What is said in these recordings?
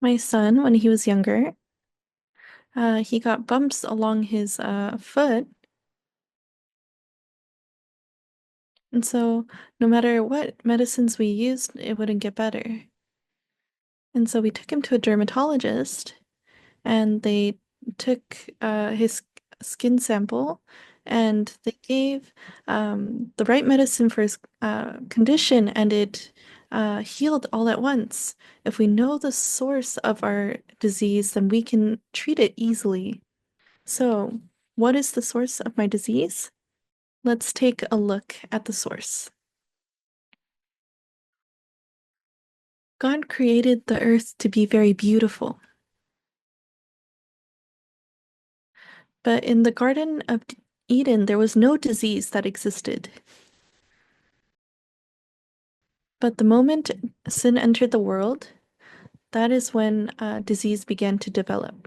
My son, when he was younger, he got bumps along his foot. And so, no matter what medicines we used, it wouldn't get better. And so, we took him to a dermatologist, and they took his skin sample and they gave the right medicine for his condition, and it healed all at once. If we know the source of our disease, then we can treat it easily. So, what is the source of my disease? Let's take a look at the source. God created the earth to be very beautiful, but in the Garden of Eden, there was no disease that existed. But the moment sin entered the world, that is when disease began to develop.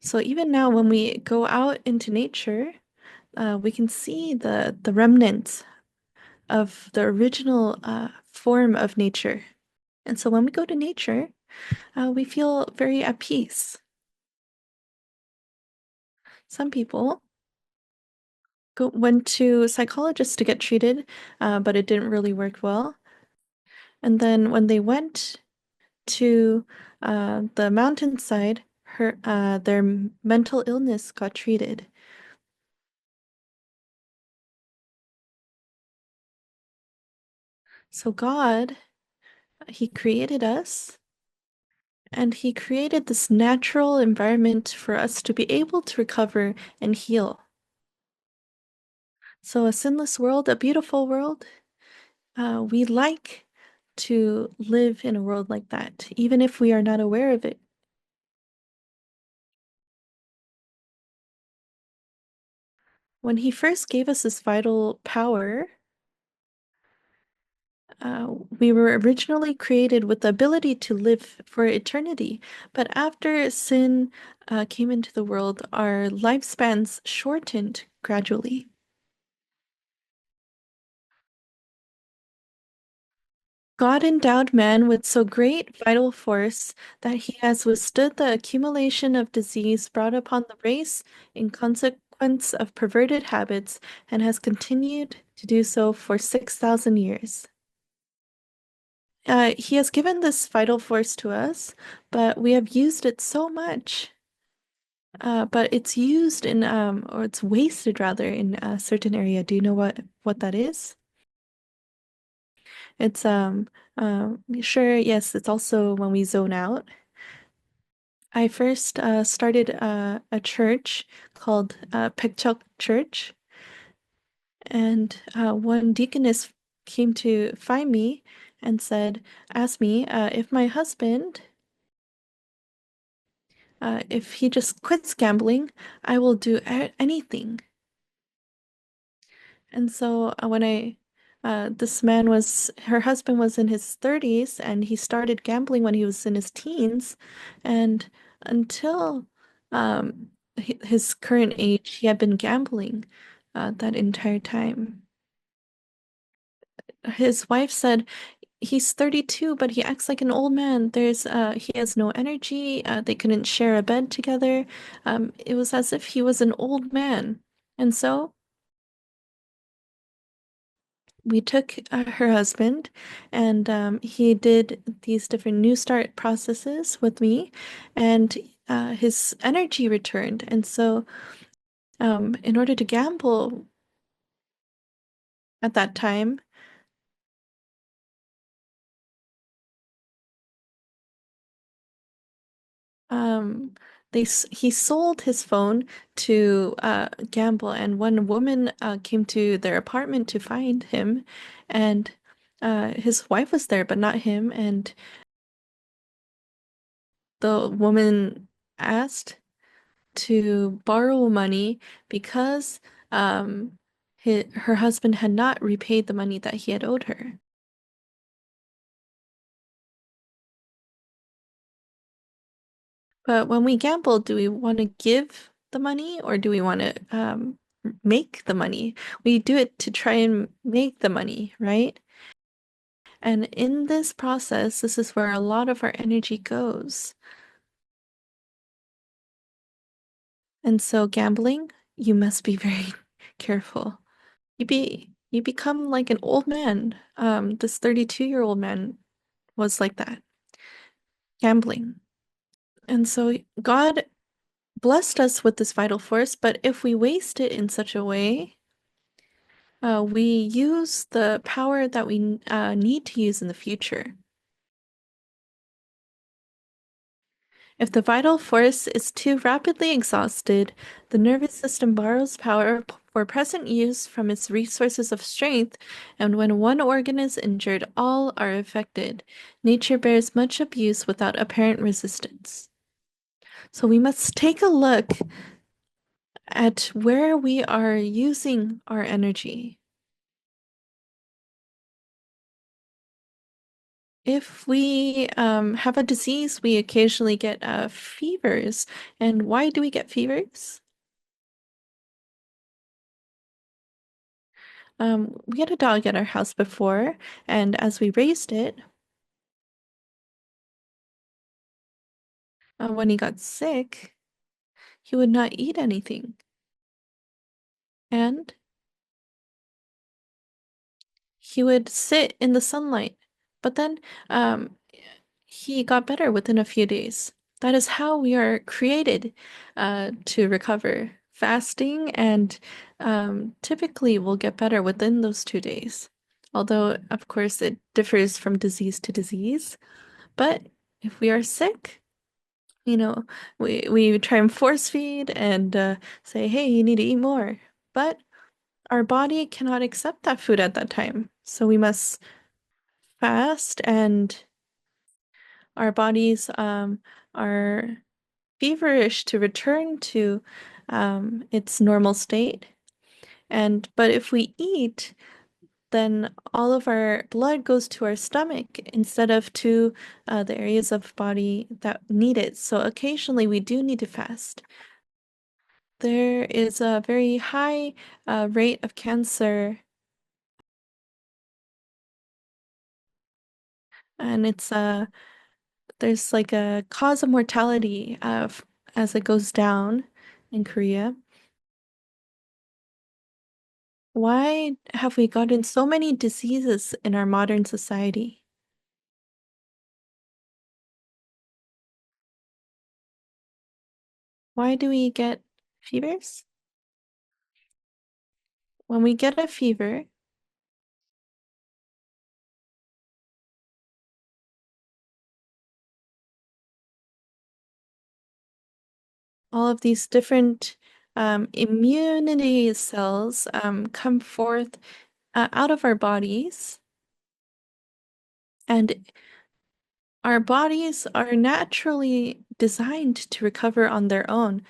So even now, when we go out into nature, we can see the remnants of the original form of nature. And so when we go to nature, we feel very at peace. Some people went to psychologists to get treated, but it didn't really work well. And then when they went to the mountainside, their mental illness got treated. So God, He created us, and He created this natural environment for us to be able to recover and heal. So a sinless world, a beautiful world, we like to live in a world like that, even if we are not aware of it. When He first gave us this vital power, we were originally created with the ability to live for eternity, but after sin came into the world, our lifespans shortened gradually. God endowed man with so great vital force that he has withstood the accumulation of disease brought upon the race in consequence of perverted habits and has continued to do so for 6,000 years. He has given this vital force to us, but we have used it so much. But it's used in, or it's wasted rather, in a certain area. Do you know what that is? It's sure, yes. It's also when we zone out. I first started a church called Pekchok Church, and one deaconess came to find me and asked me if my husband if he just quits gambling, I will do anything. And so this her husband was in his 30s and he started gambling when he was in his teens. And until his current age, he had been gambling that entire time. His wife said, he's 32, but he acts like an old man. He has no energy. They couldn't share a bed together. It was as if he was an old man. And so we took her husband, and he did these different New Start processes with me, and his energy returned. And so, in order to gamble at that time, Um, he sold his phone to gamble, and one woman came to their apartment to find him, and his wife was there, but not him. And the woman asked to borrow money because her husband had not repaid the money that he had owed her. But when we gamble, do we want to give the money or do we want to make the money? We do it to try and make the money, right? And in this process, this is where a lot of our energy goes. And so gambling, you must be very careful. You become like an old man. This 32-year-old man was like that, gambling. And so God blessed us with this vital force, but if we waste it in such a way, we use the power that we need to use in the future. If the vital force is too rapidly exhausted, the nervous system borrows power for present use from its resources of strength, and when one organ is injured, all are affected. Nature bears much abuse without apparent resistance. So we must take a look at where we are using our energy. If we have a disease, we occasionally get fevers. And why do we get fevers? We had a dog at our house before, and as we raised it, when he got sick, he would not eat anything. And he would sit in the sunlight. But then um, he got better within a few days. That is how we are created to recover. Fasting and typically will get better within those 2 days. Although, of course, it differs from disease to disease. But if we are sick, we try and force feed and say, hey, you need to eat more. But our body cannot accept that food at that time. So we must fast, and our bodies are feverish to return to its normal state. And but if we eat, then all of our blood goes to our stomach instead of to the areas of body that need it. So occasionally we do need to fast. There is a very high rate of cancer, and there's like a cause of mortality as it goes down in Korea. Why have we gotten so many diseases in our modern society? Why do we get fevers? When we get a fever, all of these different immunity cells come forth out of our bodies, and our bodies are naturally designed to recover on their own.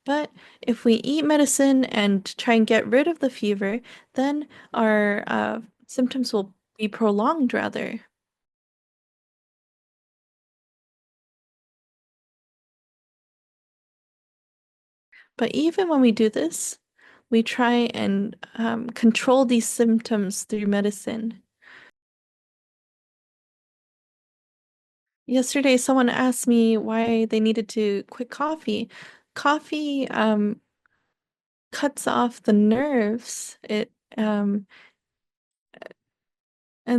But if we eat medicine and try and get rid of the fever, then our symptoms will be prolonged rather. But even when we do this, we try and control these symptoms through medicine. Yesterday, someone asked me why they needed to quit coffee. Coffee cuts off the nerves. And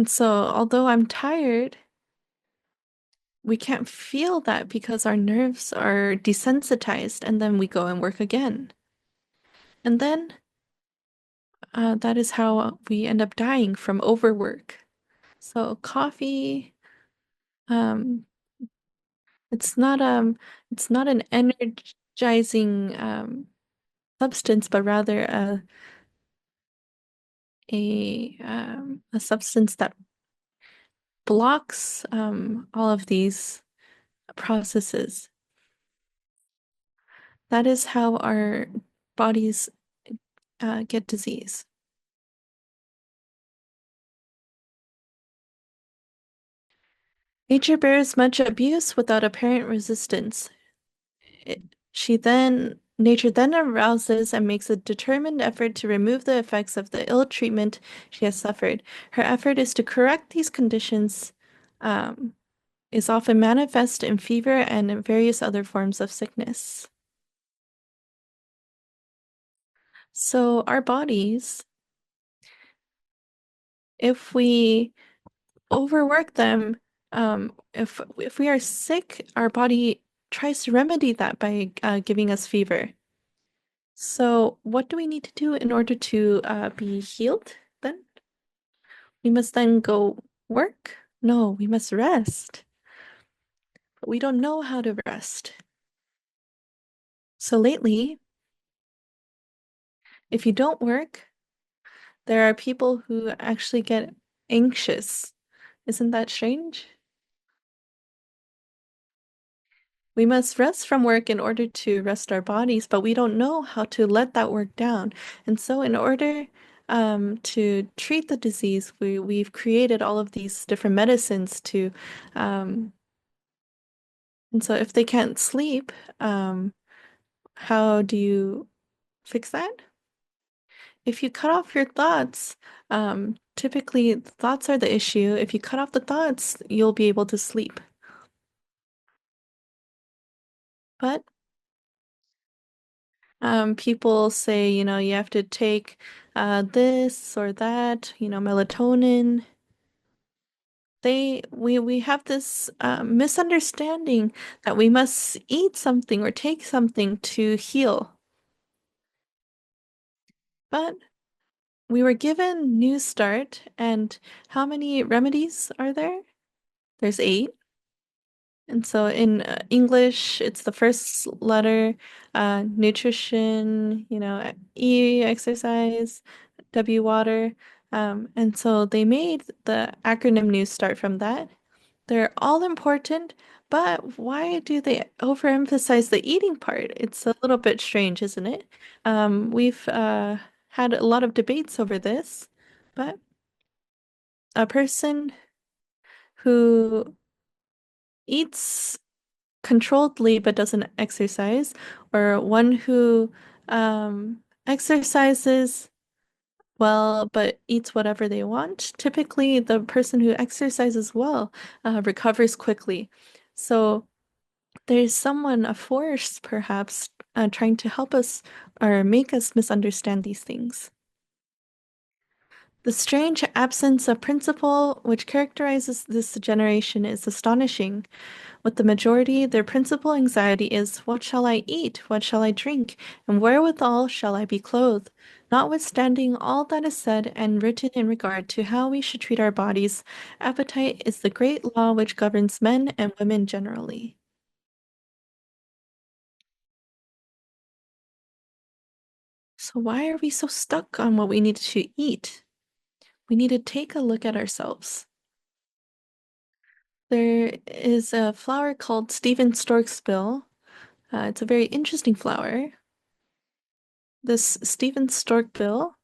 so although I'm tired, we can't feel that because our nerves are desensitized, and then we go and work again. And then that is how we end up dying from overwork. So coffee, um, it's not um, it's not an energizing substance, but rather a substance that blocks all of these processes. That is how our bodies get disease. Nature bears much abuse without apparent resistance. She then Nature then arouses and makes a determined effort to remove the effects of the ill treatment she has suffered. Her effort is to correct these conditions, um, is often manifest in fever and in various other forms of sickness. So our bodies, if we overwork them, if we are sick, our body tries to remedy that by giving us fever. So what do we need to do in order to be healed then? We must then go work? No, we must rest. But we don't know how to rest. So lately, if you don't work, there are people who actually get anxious. Isn't that strange? We must rest from work in order to rest our bodies, but we don't know how to let that work down. And so, in order to treat the disease, we've created all of these different medicines to, um, and so if they can't sleep, how do you fix that? If you cut off your thoughts, typically thoughts are the issue. If you cut off the thoughts, you'll be able to sleep. But people say, you have to take this or that, melatonin. We have this misunderstanding that we must eat something or take something to heal. But we were given New Start, and how many remedies are there? There's 8. And so in English, it's the first letter, nutrition, E, exercise, W, water. And so they made the acronym New Start from that. They're all important, but why do they overemphasize the eating part? It's a little bit strange, isn't it? We've had a lot of debates over this, but a person who eats controlledly but doesn't exercise, or one who exercises well but eats whatever they want. Typically, the person who exercises well recovers quickly. So there's someone, a force perhaps, trying to help us or make us misunderstand these things. The strange absence of principle which characterizes this generation is astonishing. With the majority, their principal anxiety is, what shall I eat? What shall I drink? And wherewithal shall I be clothed? Notwithstanding all that is said and written in regard to how we should treat our bodies, appetite is the great law which governs men and women generally. So, why are we so stuck on what we need to eat? We need to take a look at ourselves. There is a flower called Stephen Stork's bill. It's a very interesting flower. This Stephen Stork bill,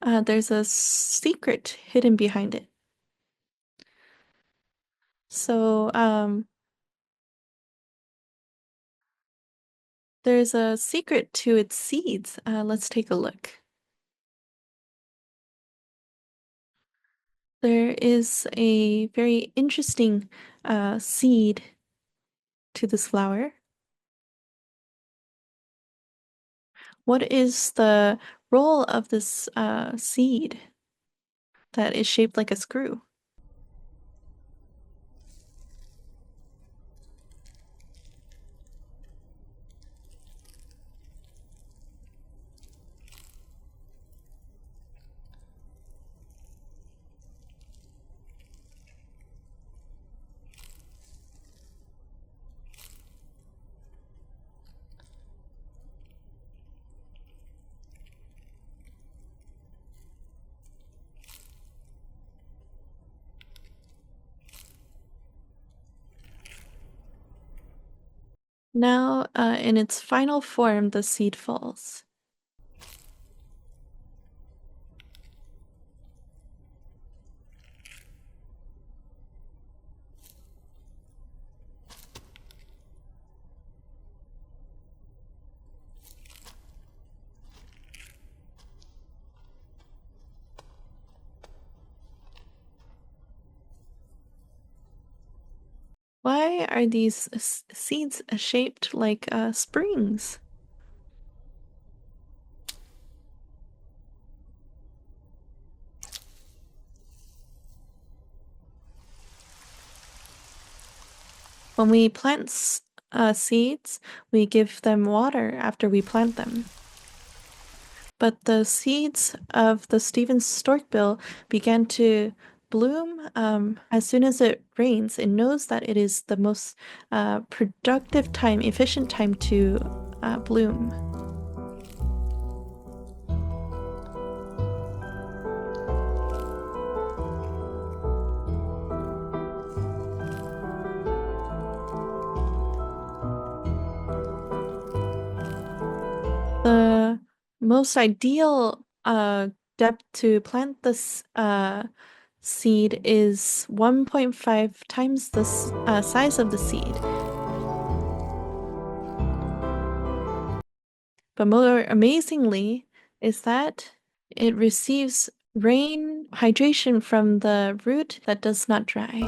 there's a secret hidden behind it. So, there's a secret to its seeds. Let's take a look. There is a very interesting seed to this flower. What is the role of this seed that is shaped like a screw? Now, in its final form, the seed falls. why are these seeds shaped like springs? When we plant seeds, we give them water after we plant them. But the seeds of the Stephen storkbill began to bloom as soon as it rains. It knows that it is the most productive time, efficient time to bloom. The most ideal depth to plant this seed is 1.5 times the size of the seed. But more amazingly is that it receives rain hydration from the root that does not dry.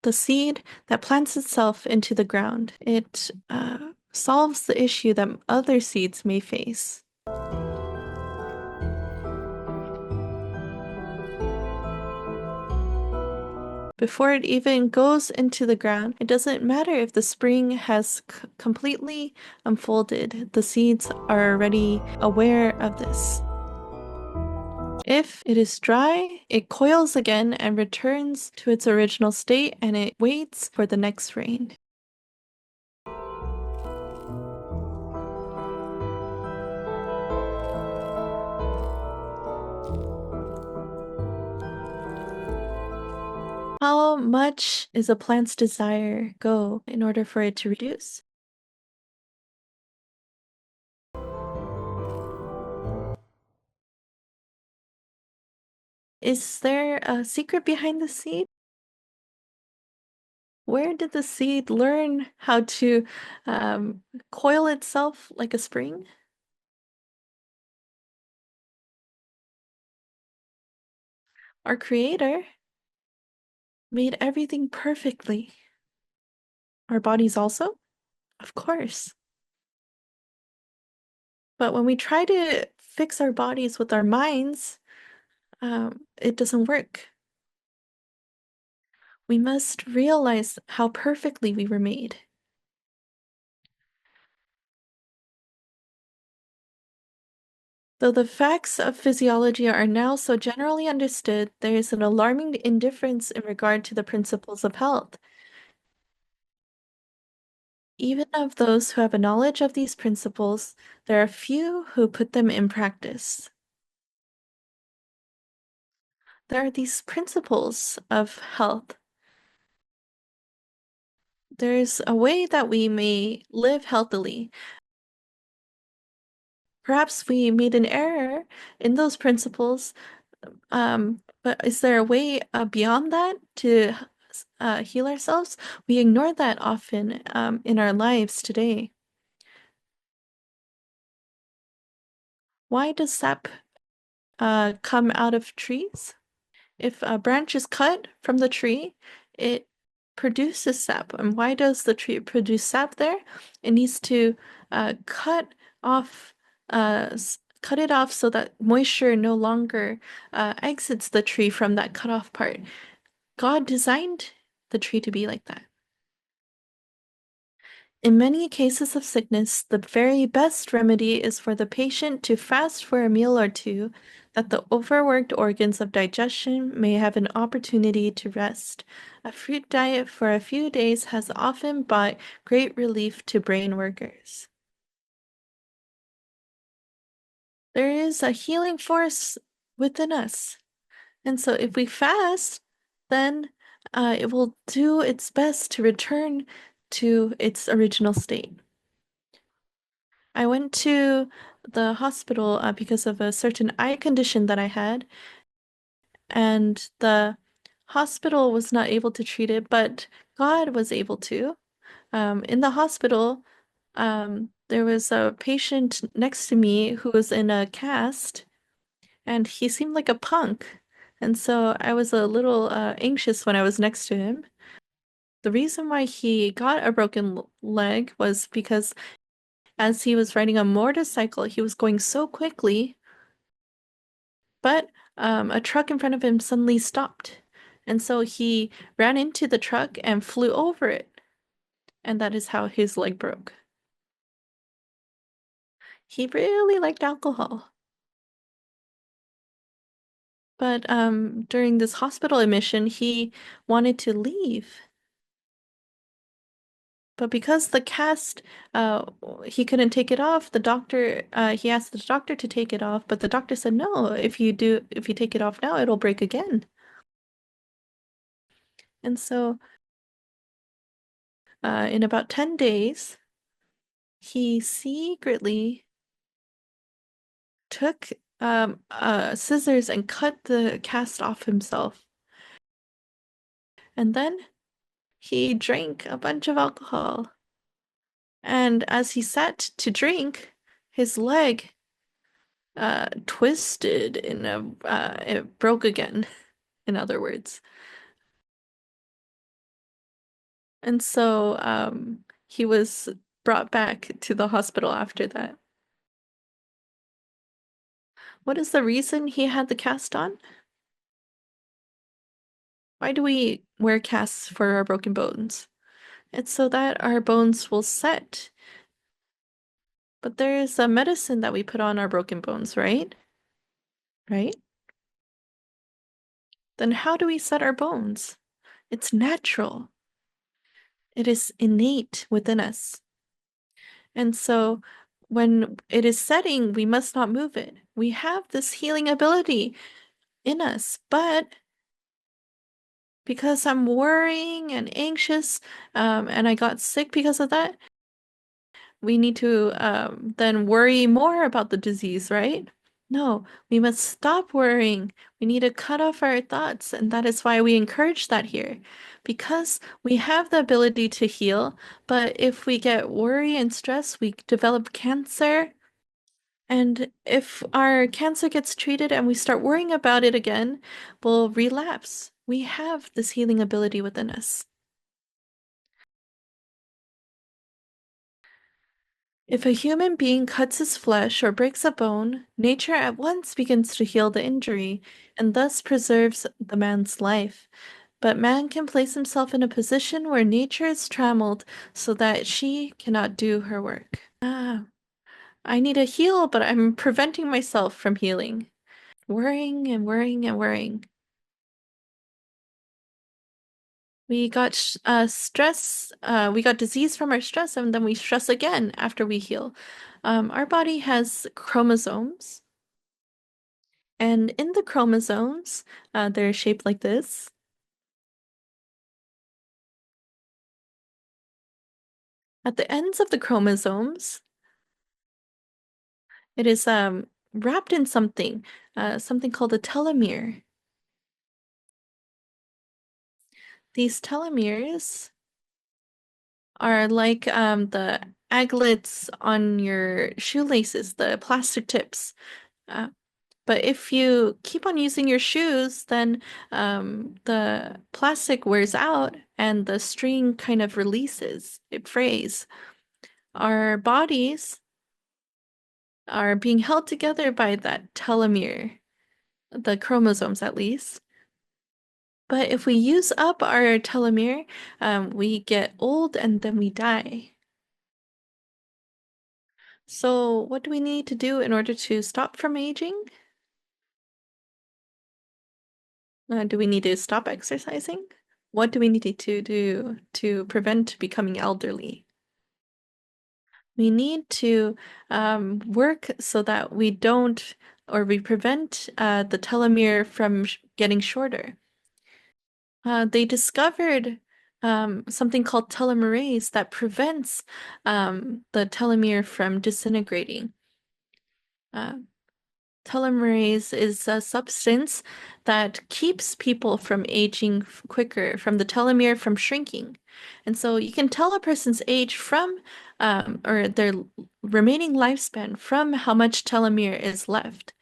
The seed that plants itself into the ground, it solves the issue that other seeds may face. Before it even goes into the ground, it doesn't matter if the spring has completely unfolded. The seeds are already aware of this. If it is dry, it coils again and returns to its original state and it waits for the next rain. How much is a plant's desire go in order for it to reduce? Is there a secret behind the seed? Where did the seed learn how to coil itself like a spring? Our Creator made everything perfectly. Our bodies also? Of course. But when we try to fix our bodies with our minds, it doesn't work. We must realize how perfectly we were made. Though the facts of physiology are now so generally understood, there is an alarming indifference in regard to the principles of health. Even of those who have a knowledge of these principles, there are few who put them in practice. There are these principles of health. There's a way that we may live healthily. Perhaps we made an error in those principles, but is there a way beyond that to heal ourselves? We ignore that often in our lives today. Why does sap come out of trees? If a branch is cut from the tree, it produces sap. And why does the tree produce sap there? It needs to cut off, cut it off so that moisture no longer exits the tree from that cut off part. God designed the tree to be like that. In many cases of sickness, the very best remedy is for the patient to fast for a meal or two, that the overworked organs of digestion may have an opportunity to rest. A fruit diet for a few days has often brought great relief to brain workers. There is a healing force within us. And so if we fast, then it will do its best to return to its original state. I went to the hospital because of a certain eye condition that I had, and the hospital was not able to treat it, but God was able to. In the hospital, there was a patient next to me who was in a cast, and he seemed like a punk. And so I was a little anxious when I was next to him. The reason why he got a broken leg was because as he was riding a motorcycle, he was going so quickly, but a truck in front of him suddenly stopped. And so he ran into the truck and flew over it. And that is how his leg broke. He really liked alcohol. But during this hospital admission, he wanted to leave. But because the cast, uh, he couldn't take it off, he asked the doctor to take it off, but the doctor said, no, if you take it off now, it'll break again. And so, in about 10 days, he secretly took scissors and cut the cast off himself. And then he drank a bunch of alcohol. And as he sat to drink, his leg twisted it broke again, in other words. And so he was brought back to the hospital after that. What is the reason he had the cast on? Why do we wear casts for our broken bones? It's so that our bones will set. But there is a medicine that we put on our broken bones, right? Right? Then how do we set our bones? It's natural. It is innate within us. And so when it is setting, we must not move it. We have this healing ability in us, but because I'm worrying and anxious, and I got sick because of that, we need to then worry more about the disease, right? No, we must stop worrying. We need to cut off our thoughts, and that is why we encourage that here. Because we have the ability to heal, but if we get worry and stress, we develop cancer. And if our cancer gets treated and we start worrying about it again, we'll relapse. We have this healing ability within us. If a human being cuts his flesh or breaks a bone, nature at once begins to heal the injury and thus preserves the man's life. But man can place himself in a position where nature is trammeled so that she cannot do her work. I need to heal, but I'm preventing myself from healing. Worrying and worrying and worrying. We got disease from our stress, and then we stress again after we heal. Our body has chromosomes, and in the chromosomes, they're shaped like this. At the ends of the chromosomes, it is wrapped in something called a telomere. These telomeres are like the aglets on your shoelaces, the plastic tips. Uh, But if you keep on using your shoes, then the plastic wears out and the string kind of releases, it frays. Our bodies are being held together by that telomere, the chromosomes at least. But if we use up our telomere, we get old and then we die. So, what do we need to do in order to stop from aging? Do we need to stop exercising? What do we need to do to prevent becoming elderly? We need to work so that we don't or we prevent the telomere from getting shorter. They discovered something called telomerase that prevents the telomere from disintegrating. Uh, Telomerase is a substance that keeps people from aging quicker, from the telomere from shrinking. And so you can tell a person's age from, or their remaining lifespan from how much telomere is left.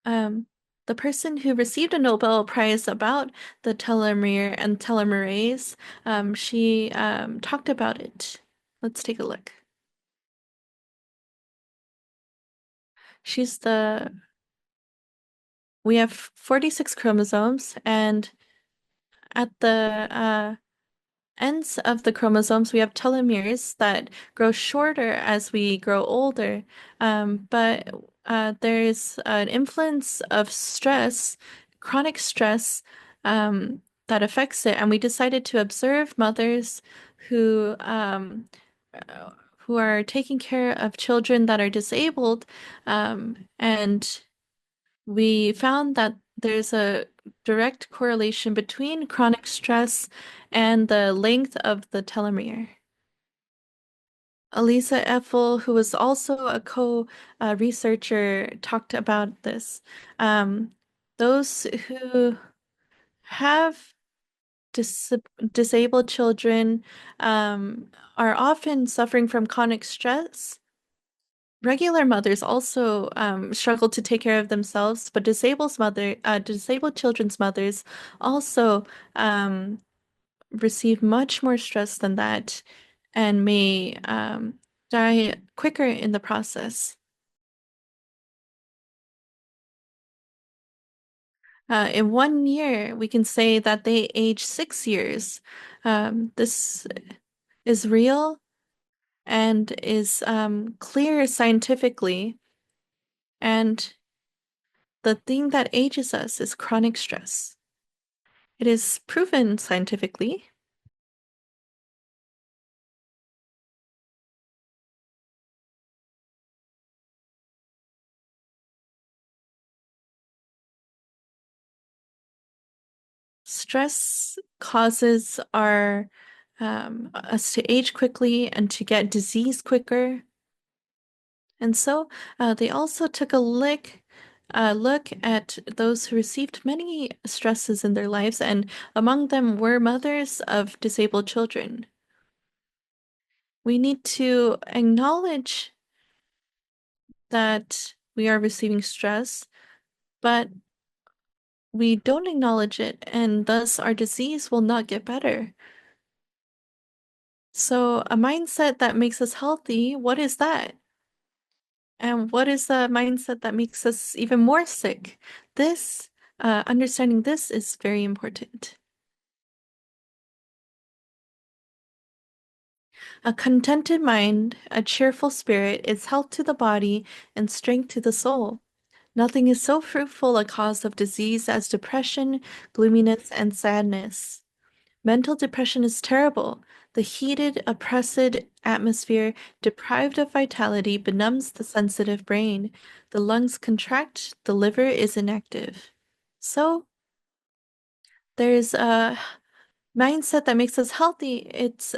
Um, the person who received a Nobel Prize about the telomere and telomerase, she talked about it. Let's take a look. She's the We have 46 chromosomes, and at the ends of the chromosomes, we have telomeres that grow shorter as we grow older. But there's an influence of stress, chronic stress, that affects it. And we decided to observe mothers who uh, who are taking care of children that are disabled, and we found that there's a direct correlation between chronic stress and the length of the telomere. Elisa Effel, who was also a co-researcher, talked about this. Um, those who have dis disabled children are often suffering from chronic stress. Regular mothers also struggle to take care of themselves, but disabled children's mothers also um, receive much more stress than that and may die quicker in the process. In 1 year, we can say that they age 6 years. This is real and is clear scientifically, and the thing that ages us is chronic stress. It is proven scientifically. Stress causes our us to age quickly and to get disease quicker. And so they also took look at those who received many stresses in their lives, and among them were mothers of disabled children. We need to acknowledge that we are receiving stress, but we don't acknowledge it, and thus our disease will not get better. So, a mindset that makes us healthy, what is that? And what is the mindset that makes us even more sick? This, understanding this is very important. A contented mind, a cheerful spirit is health to the body and strength to the soul. Nothing is so fruitful a cause of disease as depression, gloominess, and sadness. Mental depression is terrible. The heated, oppressed atmosphere, deprived of vitality, benumbs the sensitive brain. The lungs contract, the liver is inactive. So, there's a mindset that makes us healthy. It's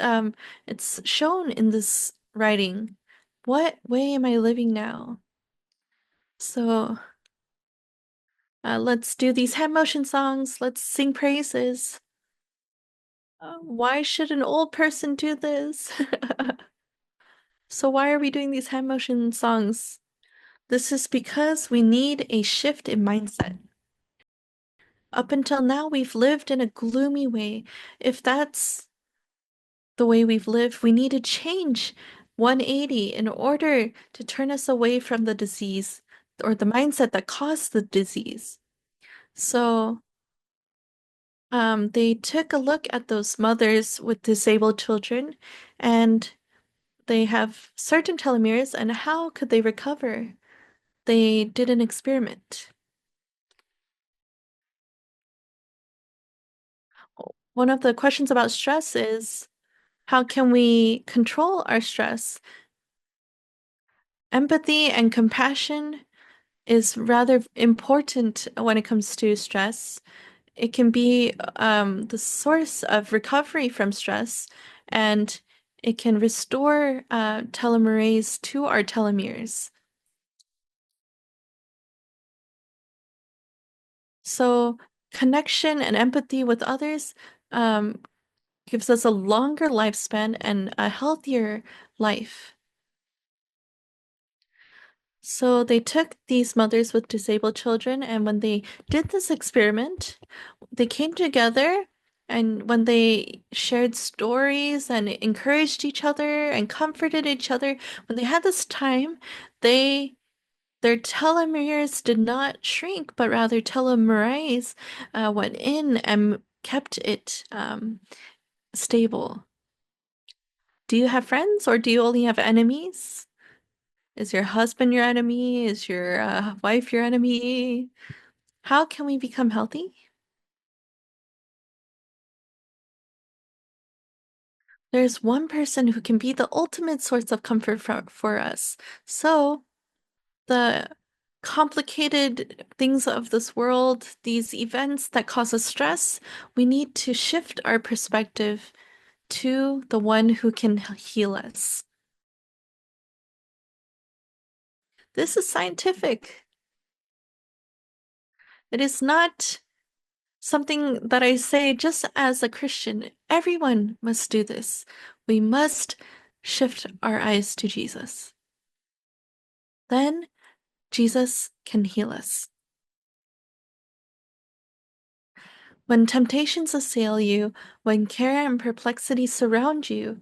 shown in this writing. What way am I living now? So, let's do these hand motion songs. Let's sing praises. Why should an old person do this? So why are we doing these hand motion songs? This is because we need a shift in mindset. Up until now, we've lived in a gloomy way. If that's the way we've lived, we need to change 180 in order to turn us away from the disease or the mindset that caused the disease. So, they took a look at those mothers with disabled children, and they have certain telomeres, and how could they recover? They did an experiment. One of the questions about stress is how can we control our stress? Empathy and compassion is rather important when it comes to stress. It can be the source of recovery from stress, and it can restore telomerase to our telomeres. So, connection and empathy with others um, gives us a longer lifespan and a healthier life. So they took these mothers with disabled children, and when they did this experiment, they came together, and when they shared stories and encouraged each other and comforted each other, when they had this time, they their telomeres did not shrink, but rather telomerase went in and kept it stable. Do you have friends or do you only have enemies? Is your husband your enemy? Is your wife your enemy? How can we become healthy? There's one person who can be the ultimate source of comfort for us. So, the complicated things of this world, these events that cause us stress, we need to shift our perspective to the one who can heal us. This is scientific. It is not something that I say just as a Christian. Everyone must do this. We must shift our eyes to Jesus. Then Jesus can heal us. When temptations assail you, when care and perplexity surround you,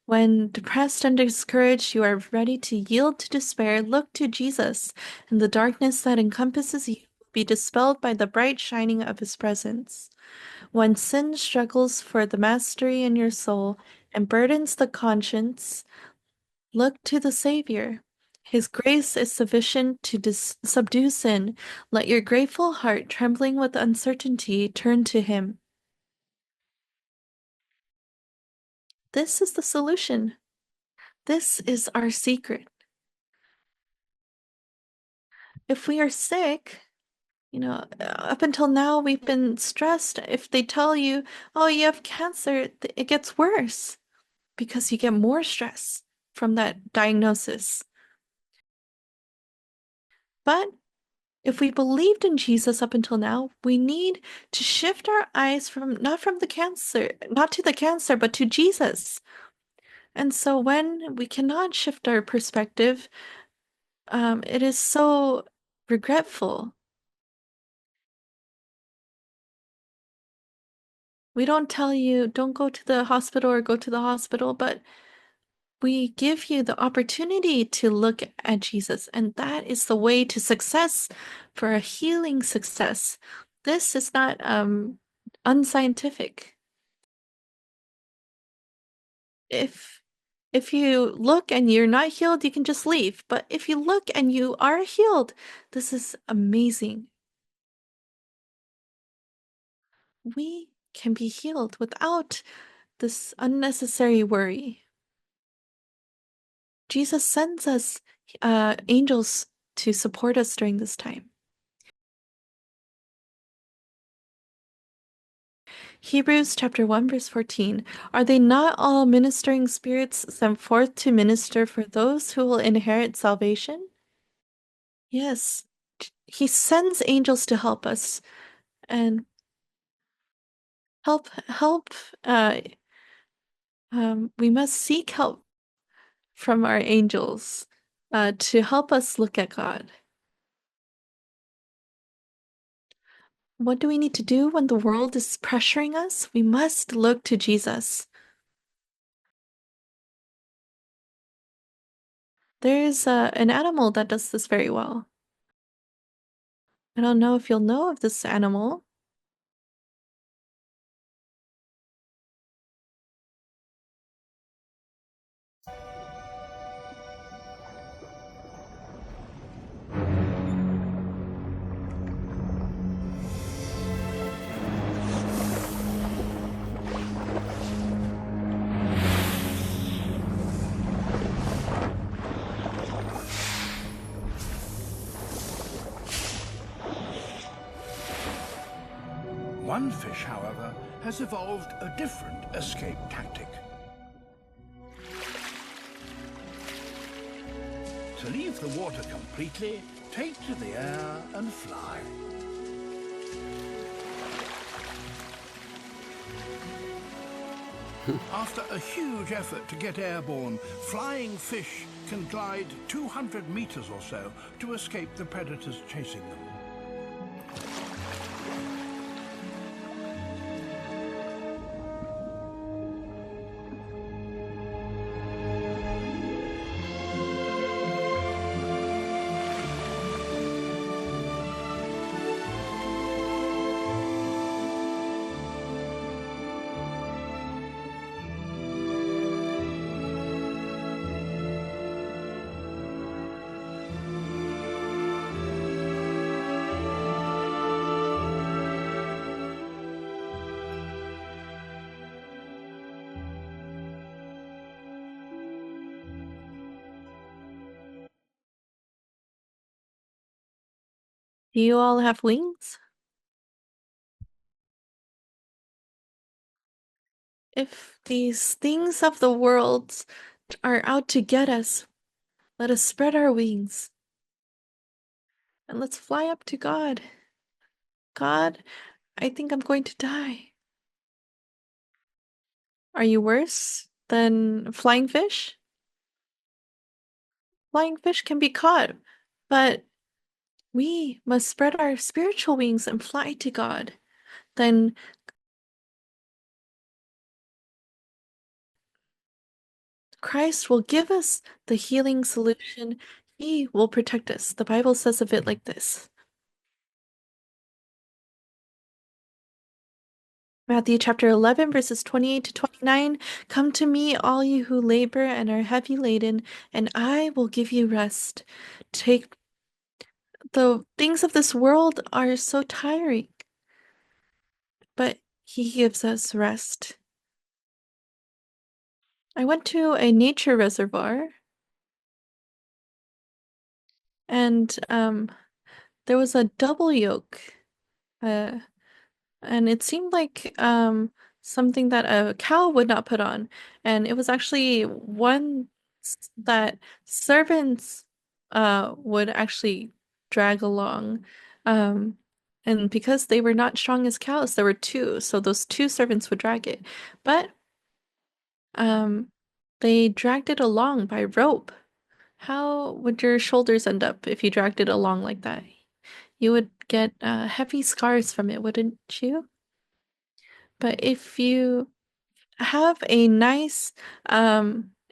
when depressed and discouraged you are ready to yield to despair, look to Jesus, and the darkness that encompasses you will be dispelled by the bright shining of his presence. When sin struggles for the mastery in your soul and burdens the conscience, look to the Savior. His grace is sufficient to subdue sin. Let your grateful heart, trembling with uncertainty, turn to him. This is the solution. This is our secret. If we are sick, up until now we've been stressed. If they tell you, oh, you have cancer, it gets worse because you get more stress from that diagnosis. But if we believed in Jesus up until now, we need to shift our eyes from not to the cancer, but to Jesus. And so when we cannot shift our perspective, it is so regretful. We don't tell you, don't go to the hospital or go to the hospital, but we give you the opportunity to look at Jesus. And that is the way to success for a healing success. This is not unscientific. If if you look and you're not healed, you can just leave. But if you look and you are healed, this is amazing. We can be healed without this unnecessary worry. Jesus sends us angels to support us during this time. Hebrews chapter 1 verse 14. Are they not all ministering spirits sent forth to minister for those who will inherit salvation? Yes. He sends angels to help us and help uh we must seek help from our angels to help us look at God. What do we need to do when the world is pressuring us? We must look to Jesus. There's an animal that does this very well. I don't know if you'll know of this animal. One fish, however, has evolved a different escape tactic. To leave the water completely, take to the air and fly. After a huge effort to get airborne, flying fish can glide 200 meters or so to escape the predators chasing them. Do you all have wings? If these things of the world are out to get us, let us spread our wings and let's fly up to God. God, I think I'm going to die. Are you worse than flying fish? Flying fish can be caught, but we must spread our spiritual wings and fly to God. Then Christ will give us the healing solution. He will protect us. The Bible says of it like this. Matthew chapter 11, verses 28 to 29. Come to me, all you who labor and are heavy laden, and I will give you rest. Take the things of this world are so tiring, but He gives us rest. I went to a nature reservoir and there was a double yoke. Uh, and it seemed like something that a cow would not put on, and it was actually one that servants would actually drag along, um and because they were not strong as cows, there were two, so those two servants would drag it, but um they dragged it along by rope. How would your shoulders end up if you dragged it along like that? You would get heavy scars from it, wouldn't you? But if you have a nice,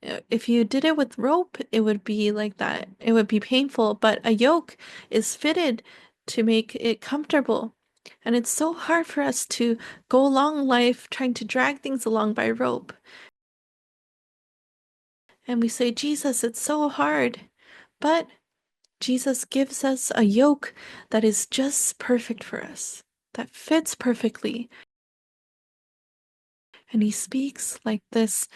if you did it with rope, it would be like that. It would be painful, but a yoke is fitted to make it comfortable. And it's so hard for us to go along life trying to drag things along by rope. And we say, Jesus, it's so hard. But Jesus gives us a yoke that is just perfect for us, that fits perfectly. And he speaks like this.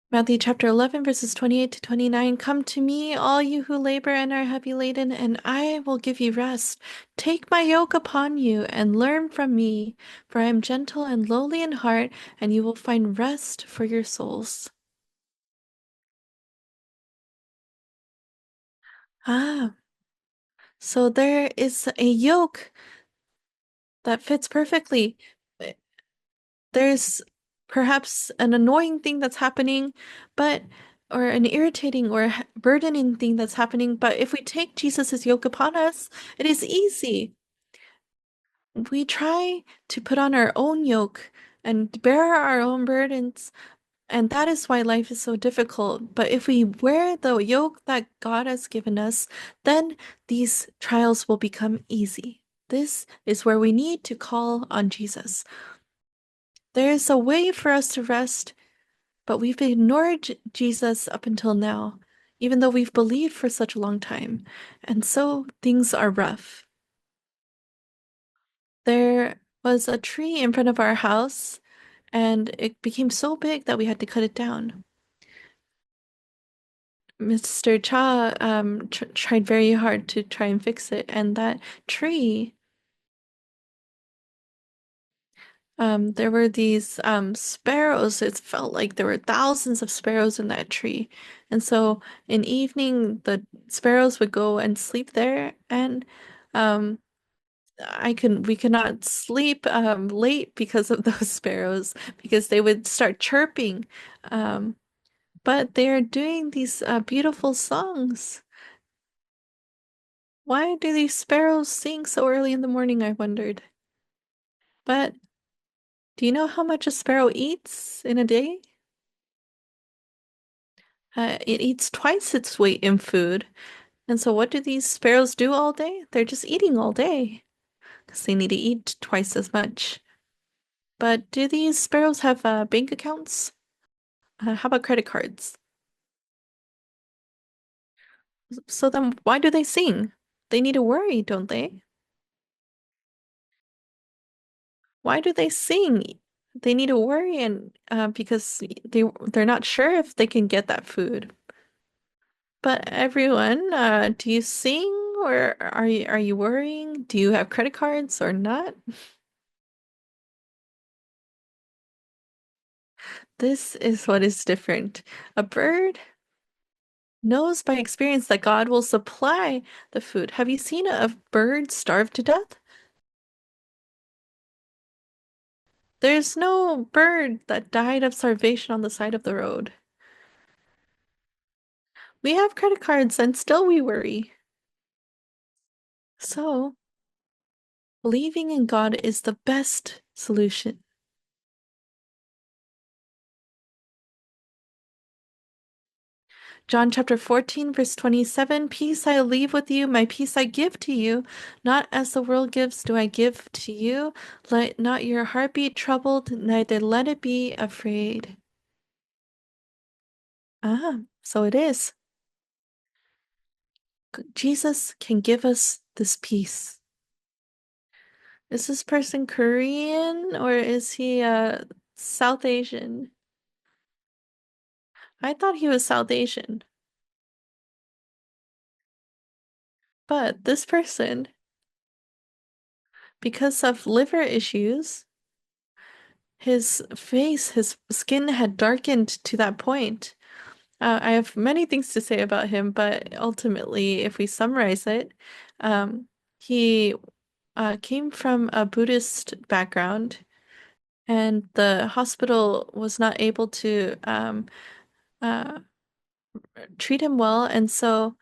Matthew chapter 11, verses 28 to 29. Come to me, all you who labor and are heavy laden, and I will give you rest. Take my yoke upon you and learn from me, for I am gentle and lowly in heart, and you will find rest for your souls. Ah, so there is a yoke that fits perfectly. There's perhaps an annoying thing that's happening, but or an irritating or burdening thing that's happening, but if we take Jesus' yoke upon us, it is easy. We try to put on our own yoke and bear our own burdens, and that is why life is so difficult. But if we wear the yoke that God has given us, then these trials will become easy. This is where we need to call on Jesus. There is a way for us to rest, but we've ignored Jesus up until now, even though we've believed for such a long time. And so things are rough. There was a tree in front of our house, and it became so big that we had to cut it down. Mr. Cha tried very hard to try and fix it, and that tree, there were these sparrows. It felt like there were thousands of sparrows in that tree. And so in evening, the sparrows would go and sleep there, and um, we could not sleep late because of those sparrows because they would start chirping. Um, but they're doing these beautiful songs. Why do these sparrows sing so early in the morning, I wondered. But do you know how much a sparrow eats in a day? It eats twice its weight in food. And so what do these sparrows do all day? They're just eating all day because they need to eat twice as much. But do these sparrows have bank accounts? How about credit cards? So then why do they sing? They need to worry, don't they? Why do they sing? They need to worry and because they're not sure if they can get that food. But everyone, do you sing or are you worrying? Do you have credit cards or not? This is what is different. A bird knows by experience that God will supply the food. Have you seen a bird starve to death? There's no bird that died of starvation on the side of the road. We have credit cards and still we worry. So, believing in God is the best solution. John chapter 14, verse 27, Peace I leave with you, my peace I give to you. Not as the world gives, do I give to you. Let not your heart be troubled, neither let it be afraid. So it is. Jesus can give us this peace. Is this person Korean or is he South Asian? I thought he was South Asian. But this person, because of liver issues, his skin had darkened to that point. I have many things to say about him, but ultimately, if we summarize it, um, he came from a Buddhist background, and the hospital was not able to uh, treat him well, and so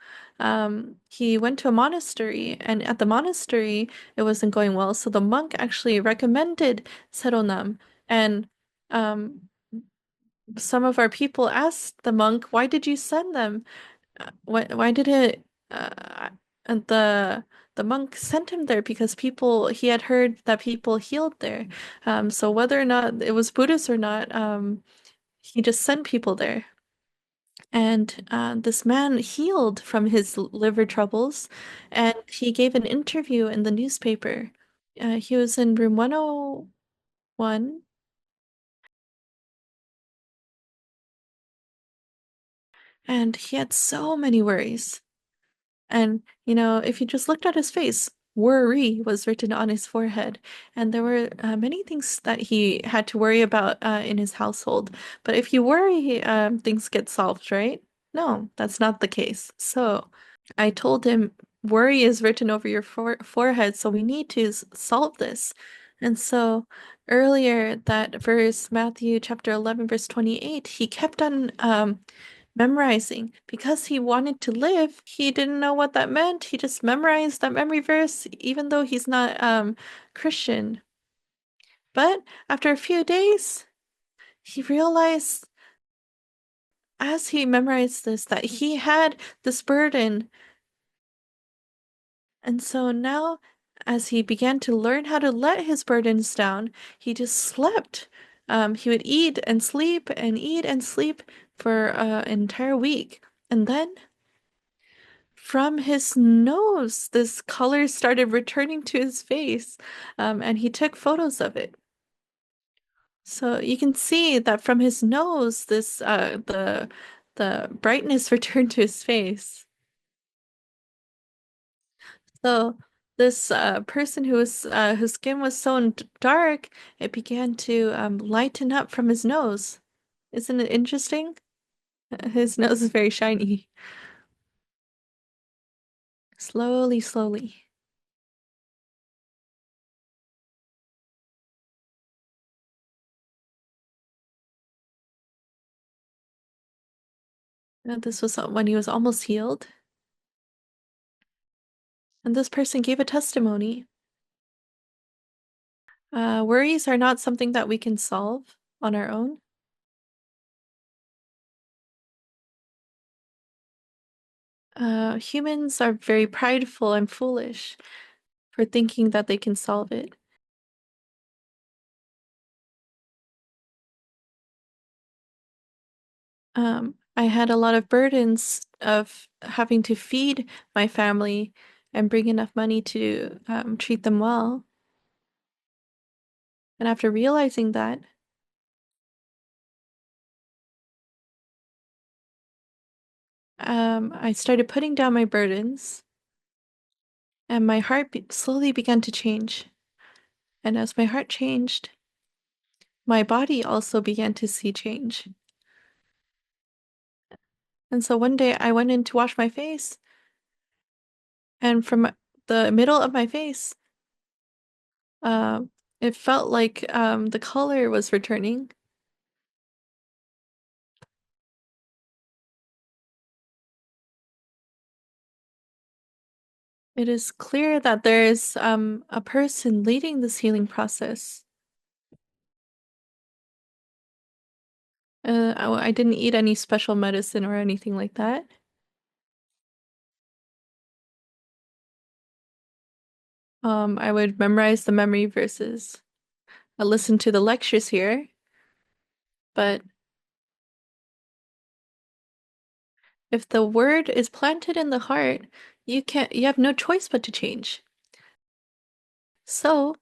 he went to a monastery, and at the monastery, it wasn't going well, so the monk actually recommended Seronam, and um, some of our people asked the monk, "Why did you send them? Why did it?" And the monk sent him there because people he had heard that people healed there. So whether or not it was Buddhist or not, he just sent people there. And this man healed from his liver troubles, and he gave an interview in the newspaper. He was in room 101, and he had so many worries. And, if you just looked at his face, worry was written on his forehead. And there were many things that he had to worry about in his household. But if you worry, things get solved, right? No, that's not the case. So, I told him, worry is written over your forehead, so we need to solve this. And so earlier, that verse, Matthew chapter 11, verse 28, he kept on memorizing because he wanted to live. He didn't know what that meant. He just memorized that memory verse, even though he's not Christian. But after a few days, he realized as he memorized this that he had this burden. And so now, as he began to learn how to let his burdens down, he just slept. He would eat and sleep for an entire week. And then from his nose, this color started returning to his face, and he took photos of it. So you can see that from his nose, the brightness returned to his face. So this person whose skin was so dark, it began to lighten up from his nose. Isn't it interesting? His nose is very shiny. Slowly, slowly. This was when he was almost healed. And this person gave a testimony. Worries are not something that we can solve on our own. Humans are very prideful and foolish for thinking that they can solve it. I had a lot of burdens of having to feed my family and bring enough money to treat them well. And after realizing that, I started putting down my burdens, and my heart slowly began to change. And as my heart changed, my body also began to see change. And so one day I went in to wash my face, and from the middle of my face, uh, it felt like the color was returning. It is clear that there is a person leading this healing process. I didn't eat any special medicine or anything like that. I would memorize the memory verses. I listened to the lectures here, but if the word is planted in the heart, you have no choice but to change. So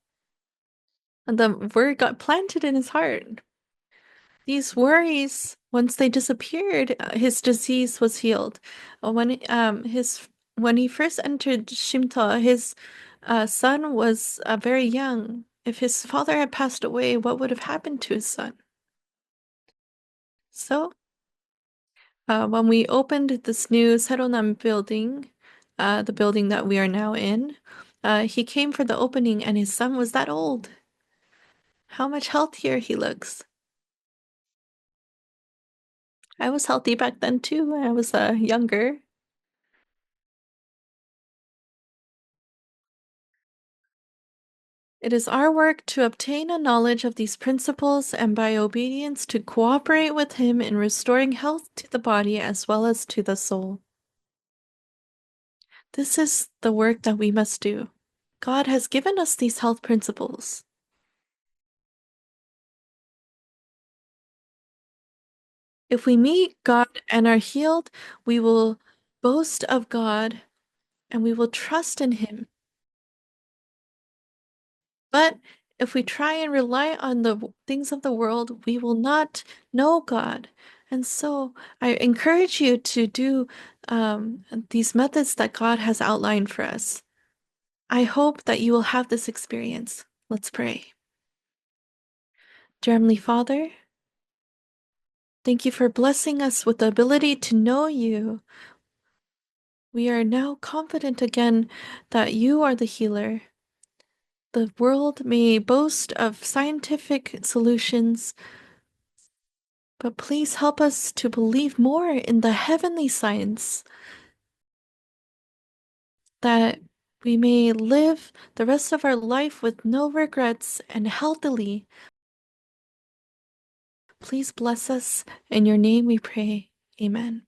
the word got planted in his heart. These worries, once they disappeared, his disease was healed. When he first entered Shimta, his son was very young. If his father had passed away, what would have happened to his son? So, when we opened this new Seronam building, the building that we are now in, he came for the opening, and his son was that old. How much healthier he looks. I was healthy back then too. When I was younger. It is our work to obtain a knowledge of these principles and by obedience to cooperate with Him in restoring health to the body as well as to the soul. This is the work that we must do. God has given us these health principles. If we meet God and are healed, we will boast of God and we will trust in Him. But if we try and rely on the things of the world, we will not know God. And so I encourage you to do these methods that God has outlined for us. I hope that you will have this experience. Let's pray. Dear Heavenly Father, thank you for blessing us with the ability to know you. We are now confident again that you are the healer. The world may boast of scientific solutions, but please help us to believe more in the heavenly science, that we may live the rest of our life with no regrets and healthily. Please bless us. In your name we pray. Amen.